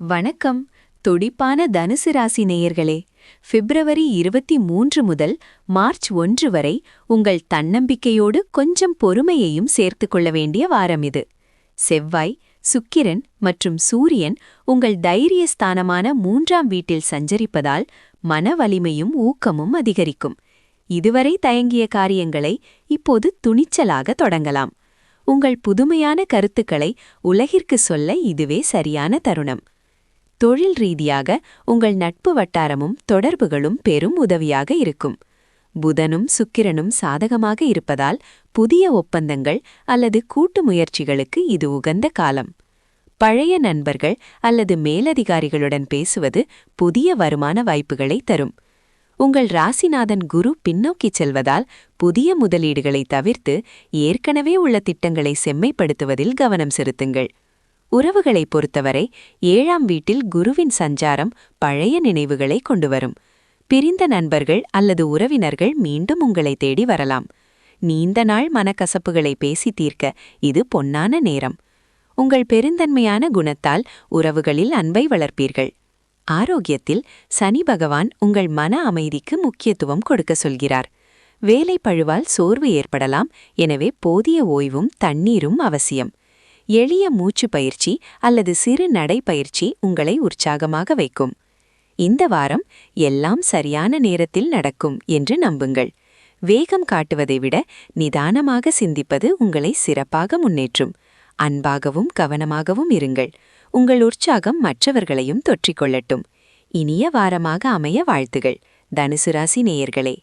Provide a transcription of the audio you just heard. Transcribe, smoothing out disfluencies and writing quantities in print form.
வணக்கம். துடிப்பான தனுசு ராசி நேயர்களே, பிப்ரவரி 23 முதல் மார்ச் 1 வரை உங்கள் தன்னம்பிக்கையோடு கொஞ்சம் பொறுமையையும் சேர்த்துக் கொள்ள வேண்டிய வாரம் இது. செவ்வாய், சுக்கிரன் மற்றும் சூரியன் உங்கள் தைரிய ஸ்தானமான 3ஆம் வீட்டில் சஞ்சரிப்பதால் மன வலிமையும் ஊக்கமும் அதிகரிக்கும். இதுவரை தயங்கிய காரியங்களை இப்போது துணிச்சலாக தொடங்கலாம். உங்கள் புதுமையான கருத்துக்களை உலகிற்கு சொல்ல இதுவே சரியான தருணம். தொழில் ரீதியாக உங்கள் நட்பு வட்டாரமும் தொடர்புகளும் பெரும் உதவியாக இருக்கும். புதனும் சுக்கிரனும் சாதகமாக இருப்பதால் புதிய ஒப்பந்தங்கள் அல்லது கூட்டு முயற்சிகளுக்கு இது உகந்த காலம். பழைய நண்பர்கள் அல்லது மேலதிகாரிகளுடன் பேசுவது புதிய வருமான வாய்ப்புகளை தரும். உங்கள் ராசிநாதன் குரு பின்னோக்கிச் செல்வதால் புதிய முதலீடுகளை தவிர்த்து ஏற்கனவே உள்ள திட்டங்களை செம்மைப்படுத்துவதில் கவனம் செலுத்துங்கள். உறவுகளை பொறுத்தவரை 7ஆம் வீட்டில் குருவின் சஞ்சாரம் பழைய நினைவுகளை கொண்டுவரும். பிரிந்த நண்பர்கள் அல்லது உறவினர்கள் மீண்டும் உங்களை தேடி வரலாம். நீண்ட நாள் மனக்கசப்புகளை பேசி தீர்க்க இது பொன்னான நேரம். உங்கள் பெருந்தன்மையான குணத்தால் உறவுகளில் அன்பை வளர்ப்பீர்கள். ஆரோக்கியத்தில் சனி பகவான் உங்கள் மன அமைதிக்கு முக்கியத்துவம் கொடுக்க சொல்கிறார். வேலை பழுவால் சோர்வு ஏற்படலாம், எனவே போதிய ஓய்வும் தண்ணீரும் அவசியம். எளிய மூச்சு பயிற்சி அல்லது சிறு நடைப்பயிற்சி உங்களை உற்சாகமாக வைக்கும். இந்த வாரம் எல்லாம் சரியான நேரத்தில் நடக்கும் என்று நம்புங்கள். வேகம் காட்டுவதை விட நிதானமாக சிந்திப்பது உங்களை சிறப்பாக முன்னேற்றும். அன்பாகவும் கவனமாகவும் இருங்கள். உங்கள் உற்சாகம் மற்றவர்களையும் தொற்றிக்கொள்ளட்டும். இனிய வாரமாக அமைய வாழ்த்துகள், தனுசு ராசி நேயர்களே.